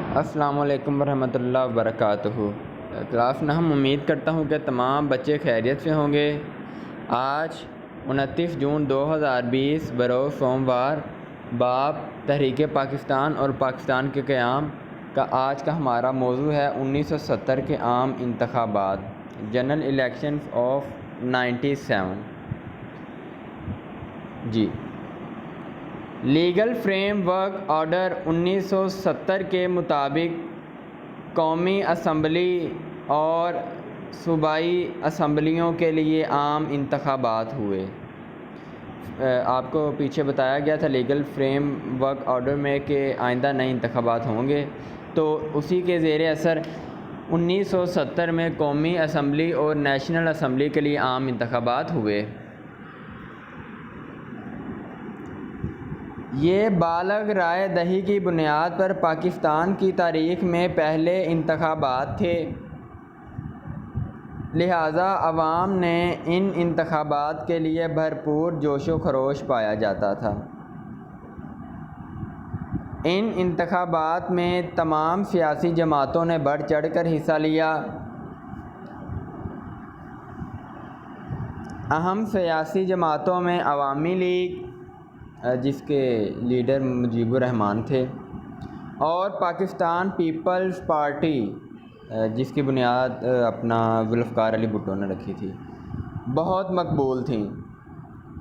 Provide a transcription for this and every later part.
السلام علیکم ورحمۃ اللہ وبرکاتہ۔ کلاس میں ہم امید کرتا ہوں کہ تمام بچے خیریت سے ہوں گے۔ آج 29 جون 2020 بروز سوموار، باب تحریک پاکستان اور پاکستان کے قیام کا آج کا ہمارا موضوع ہے 1970 کے عام انتخابات، general elections of 97۔ Legal frame work order 1970 کے مطابق قومی اسمبلی اور صوبائی اسمبلیوں کے لیے عام انتخابات ہوئے۔ آپ کو پیچھے بتایا گیا تھا لیگل فریم ورک آرڈر میں کہ آئندہ نئے انتخابات ہوں گے، تو اسی کے زیر اثر 1970 میں قومی اسمبلی اور نیشنل اسمبلی کے لیے عام انتخابات ہوئے۔ یہ بالغ رائے دہی کی بنیاد پر پاکستان کی تاریخ میں پہلے انتخابات تھے، لہذا عوام نے ان انتخابات کے لیے بھرپور جوش و خروش پایا جاتا تھا۔ ان انتخابات میں تمام سیاسی جماعتوں نے بڑھ چڑھ کر حصہ لیا۔ اہم سیاسی جماعتوں میں عوامی لیگ، جس کے لیڈر مجیب الرحمان تھے، اور پاکستان پیپلز پارٹی، جس کی بنیاد اپنا ذوالفقار علی بھٹو نے رکھی تھی، بہت مقبول تھیں۔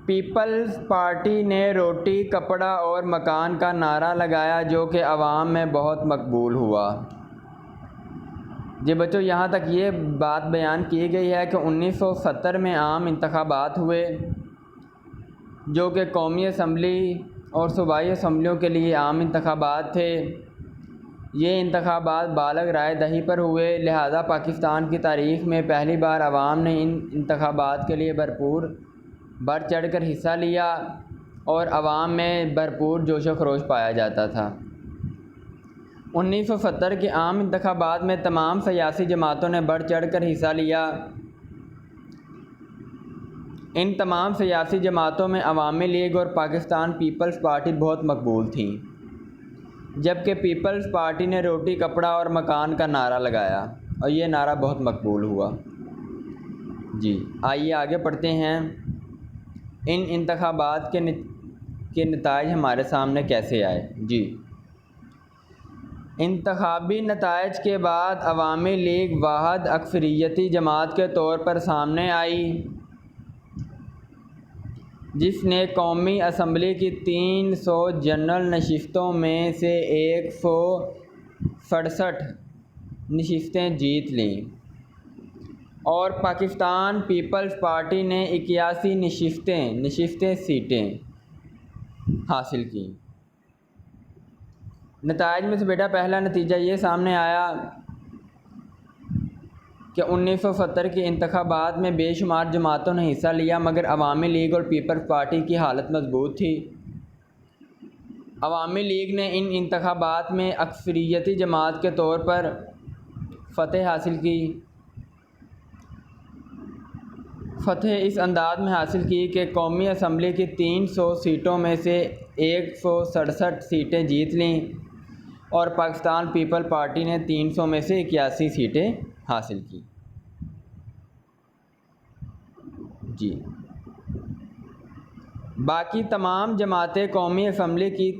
پیپلز پارٹی نے روٹی کپڑا اور مکان کا نعرہ لگایا، جو کہ عوام میں بہت مقبول ہوا۔ جی بچوں، یہاں تک یہ بات بیان کی گئی ہے کہ 1970 میں عام انتخابات ہوئے، جو کہ قومی اسمبلی اور صوبائی اسمبلیوں کے لیے عام انتخابات تھے۔ یہ انتخابات بالغ رائے دہی پر ہوئے، لہذا پاکستان کی تاریخ میں پہلی بار عوام نے ان انتخابات کے لیے بھرپور بڑھ چڑھ کر حصہ لیا اور عوام میں بھرپور جوش و خروش پایا جاتا تھا۔ 1970 کے عام انتخابات میں تمام سیاسی جماعتوں نے بڑھ چڑھ کر حصہ لیا۔ ان تمام سیاسی جماعتوں میں عوامی لیگ اور پاکستان پیپلز پارٹی بہت مقبول تھیں، جبکہ پیپلز پارٹی نے روٹی کپڑا اور مکان کا نعرہ لگایا اور یہ نعرہ بہت مقبول ہوا۔ آئیے آگے پڑھتے ہیں۔ ان انتخابات کے نتائج ہمارے سامنے کیسے آئے؟ انتخابی نتائج کے بعد عوامی لیگ واحد اکثریتی جماعت کے طور پر سامنے آئی، جس نے قومی اسمبلی کی 300 جنرل نشستوں میں سے 167 نشستیں جیت لیں، اور پاکستان پیپلز پارٹی نے 81 سیٹیں حاصل کیں۔ نتائج میں سے بیٹا پہلا نتیجہ یہ سامنے آیا کہ 1970 کے انتخابات میں بے شمار جماعتوں نے حصہ لیا، مگر عوامی لیگ اور پیپلز پارٹی کی حالت مضبوط تھی۔ عوامی لیگ نے ان انتخابات میں اکثریتی جماعت کے طور پر فتح حاصل کی۔ فتح اس انداز میں حاصل کی کہ قومی اسمبلی کی 300 سیٹوں میں سے 167 سیٹیں جیت لیں، اور پاکستان پیپل پارٹی نے 300 میں سے 81 سیٹیں حاصل کی۔ باقی تمام جماعتیں قومی اسمبلی کی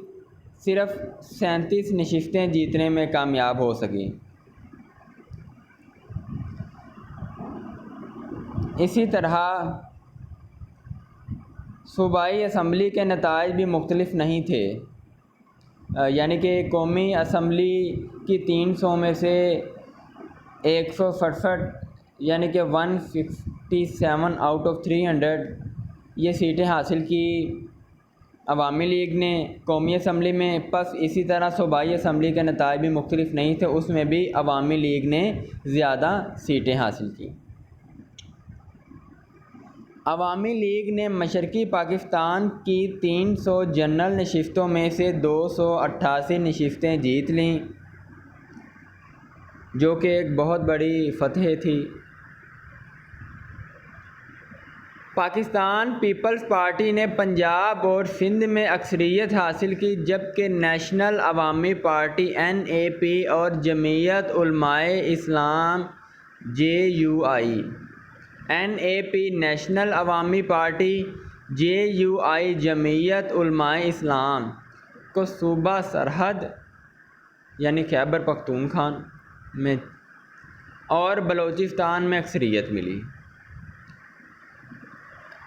صرف 37 نشستیں جیتنے میں کامیاب ہو سکیں۔ اسی طرح صوبائی اسمبلی کے نتائج بھی مختلف نہیں تھے، یعنی کہ قومی اسمبلی کی 300 میں سے 167 یعنی کہ 157 آؤٹ آف 300 یہ سیٹیں حاصل کی عوامی لیگ نے قومی اسمبلی میں۔ پس اسی طرح صوبائی اسمبلی کے نتائج بھی مختلف نہیں تھے، اس میں بھی عوامی لیگ نے زیادہ سیٹیں حاصل کی۔ عوامی لیگ نے مشرقی پاکستان کی 300 جنرل نشستوں میں سے 288 نشستیں جیت لیں، جو کہ ایک بہت بڑی فتح تھی، پاکستان پیپلز پارٹی نے پنجاب اور سندھ میں اکثریت حاصل کی، جبکہ نیشنل عوامی پارٹی NAP اور جمعیت Ulema Islam JUI NAP national عوامی پارٹی JUI جمعیت علماء اسلام کو صوبہ سرحد یعنی خیبر پختونخوا میں اور بلوچستان میں اکثریت ملی۔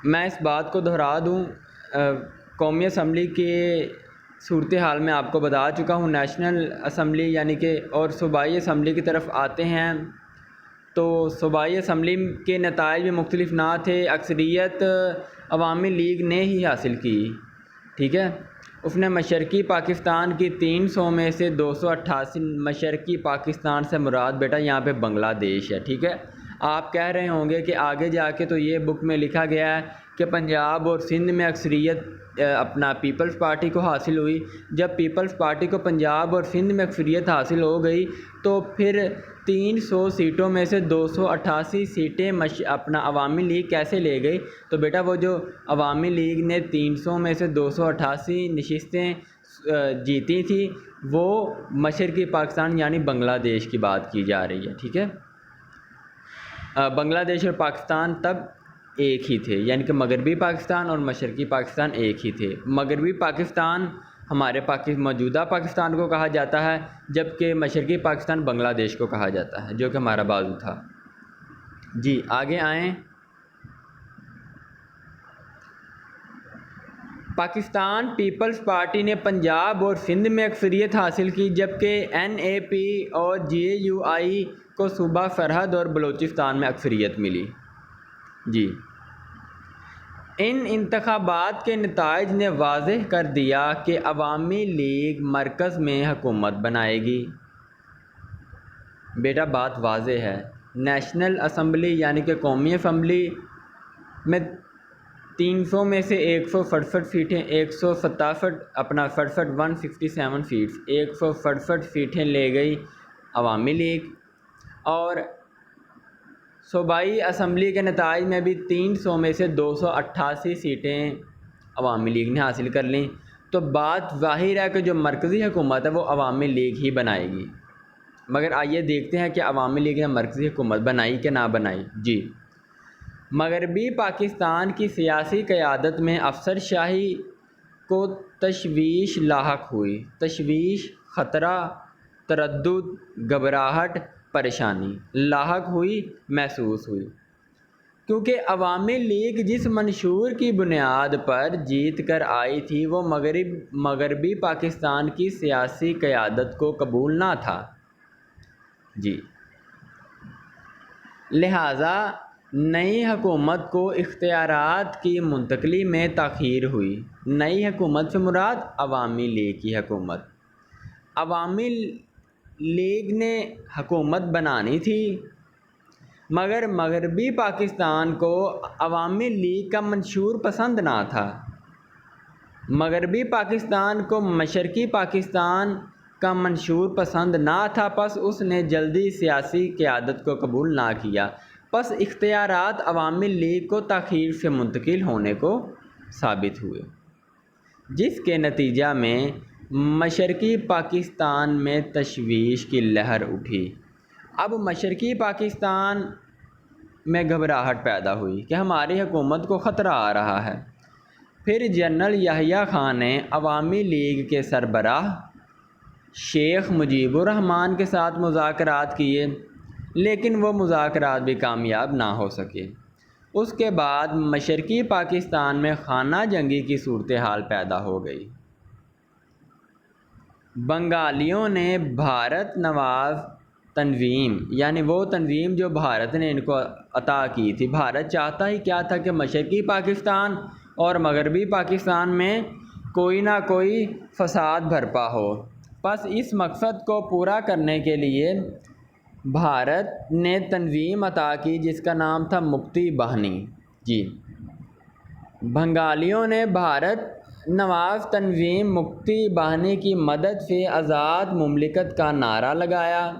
میں اس بات کو دہرا دوں، قومی اسمبلی کے صورتحال میں آپ کو بتا چکا ہوں۔ نیشنل اسمبلی یعنی کہ اور صوبائی اسمبلی کی طرف آتے ہیں تو صوبائی اسمبلی کے نتائج بھی مختلف نہ تھے، اکثریت عوامی لیگ نے ہی حاصل کی، ٹھیک ہے۔ اس نے مشرقی پاکستان کی 300 میں سے 288، مشرقی پاکستان سے مراد بیٹا یہاں پہ بنگلہ دیش ہے، ٹھیک ہے۔ آپ کہہ رہے ہوں گے کہ آگے جا کے تو یہ بک میں لکھا گیا ہے کہ پنجاب اور سندھ میں اکثریت اپنا پیپلز پارٹی کو حاصل ہوئی۔ جب پیپلز پارٹی کو پنجاب اور سندھ میں اکثریت حاصل ہو گئی تو پھر 300 سیٹوں میں سے 288 سیٹیں اپنا عوامی لیگ کیسے لے گئی؟ تو بیٹا وہ جو عوامی لیگ نے 300 میں سے 288 نشستیں جیتی تھی وہ مشرقی پاکستان یعنی بنگلہ دیش کی بات کی جا رہی ہے، ٹھیک ہے۔ بنگلہ دیش اور پاکستان تب ایک ہی تھے، یعنی کہ مغربی پاکستان اور مشرقی پاکستان ایک ہی تھے۔ مغربی پاکستان ہمارے موجودہ پاکستان کو کہا جاتا ہے، جبکہ مشرقی پاکستان بنگلہ دیش کو کہا جاتا ہے، جو کہ ہمارا بازو تھا۔ جی آگے آئیں۔ پاکستان پیپلز پارٹی نے پنجاب اور سندھ میں اکثریت حاصل کی، جبکہ NAP اور JUI کو صوبہ سرحد اور بلوچستان میں اکثریت ملی۔ جی ان انتخابات کے نتائج نے واضح کر دیا کہ عوامی لیگ مرکز میں حکومت بنائے گی۔ بیٹا بات واضح ہے، نیشنل اسمبلی یعنی کہ قومی اسمبلی میں 300 میں سے 167 سیٹیں 167 اپنا 167 سیٹس 167 سیٹیں لے گئی عوامی لیگ، اور صوبائی اسمبلی کے نتائج میں بھی 300 میں سے 288 سیٹیں عوامی لیگ نے حاصل کر لیں۔ تو بات ظاہر ہے کہ جو مرکزی حکومت ہے وہ عوامی لیگ ہی بنائے گی۔ مگر آئیے دیکھتے ہیں کہ عوامی لیگ نے مرکزی حکومت بنائی کہ نہ بنائی۔ جی مغربی پاکستان کی سیاسی قیادت میں افسر شاہی کو تشویش لاحق ہوئی، تشویش، خطرہ، تردد، گھبراہٹ، پریشانی لاحق ہوئی، محسوس ہوئی، کیونکہ عوامی لیگ جس منشور کی بنیاد پر جیت کر آئی تھی وہ مغربی پاکستان کی سیاسی قیادت کو قبول نہ تھا۔ جی لہٰذا نئی حکومت کو اختیارات کی منتقلی میں تاخیر ہوئی۔ نئی حکومت سے مراد عوامی لیگ کی حکومت۔ عوامی لیگ نے حکومت بنانی تھی، مگر مغربی پاکستان کو عوامی لیگ کا منشور پسند نہ تھا۔ مغربی پاکستان کو مشرقی پاکستان کا منشور پسند نہ تھا، پس اس نے جلدی سیاسی قیادت کو قبول نہ کیا، پس اختیارات عوامی لیگ کو تاخیر سے منتقل ہونے کو ثابت ہوئے، جس کے نتیجہ میں مشرقی پاکستان میں تشویش کی لہر اٹھی۔ اب مشرقی پاکستان میں گھبراہٹ پیدا ہوئی کہ ہماری حکومت کو خطرہ آ رہا ہے۔ پھر جنرل یحییٰ خان نے عوامی لیگ کے سربراہ شیخ مجیب الرحمان کے ساتھ مذاکرات کیے، لیکن وہ مذاکرات بھی کامیاب نہ ہو سکے۔ اس کے بعد مشرقی پاکستان میں خانہ جنگی کی صورتحال پیدا ہو گئی۔ بنگالیوں نے بھارت نواز تنظیم، یعنی وہ تنظیم جو بھارت نے ان کو عطا کی تھی، بھارت چاہتا ہی کیا تھا کہ مشرقی پاکستان اور مغربی پاکستان میں کوئی نہ کوئی فساد برپا ہو۔ پس اس مقصد کو پورا کرنے کے لیے بھارت نے تنظیم عطا کی جس کا نام تھا مکتی باہنی۔ جی بنگالیوں نے بھارت نواز تنظیم مکتی باہنی کی مدد سے آزاد مملکت کا نعرہ لگایا۔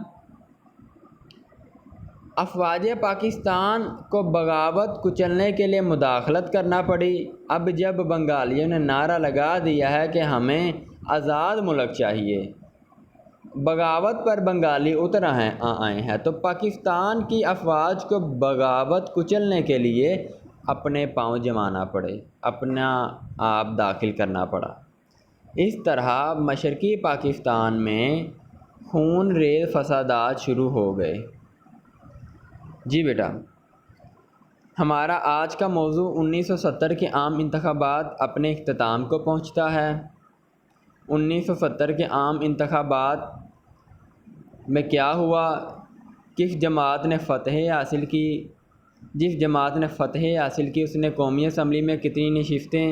افواج پاکستان کو بغاوت کچلنے کے لیے مداخلت کرنا پڑی۔ اب جب بنگالیوں نے نعرہ لگا دیا ہے کہ ہمیں آزاد ملک چاہیے، بغاوت پر بنگالی اتر آئے ہیں، تو پاکستان کی افواج کو بغاوت کچلنے کے لیے اپنے پاؤں جمانا پڑے، اپنا آپ داخل کرنا پڑا۔ اس طرح مشرقی پاکستان میں خون ریز فسادات شروع ہو گئے۔ جی بیٹا، ہمارا آج کا موضوع 1970 کے عام انتخابات اپنے اختتام کو پہنچتا ہے۔ 1970 کے عام انتخابات میں کیا ہوا، کس جماعت نے فتح حاصل کی؟ جس جماعت نے فتح حاصل کی اس نے قومی اسمبلی میں کتنی نشستیں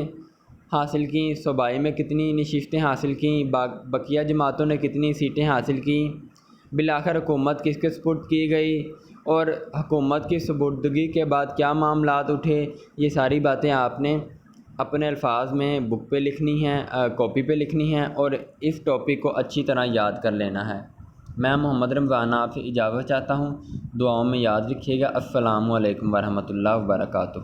حاصل کیں، صوبائی میں کتنی نشستیں حاصل کیں، بقیہ جماعتوں نے کتنی سیٹیں حاصل کیں، بالآخر حکومت کس کے سپرد کی گئی، اور حکومت کی سپردگی کے بعد کیا معاملات اٹھے، یہ ساری باتیں آپ نے اپنے الفاظ میں بک پہ لکھنی ہیں، کاپی پہ لکھنی ہیں، اور اس ٹاپک کو اچھی طرح یاد کر لینا ہے۔ میں محمد رمضان آپ سے اجازت چاہتا ہوں، دعاؤں میں یاد رکھیے گا۔ السلام علیکم ورحمۃ اللہ وبرکاتہ۔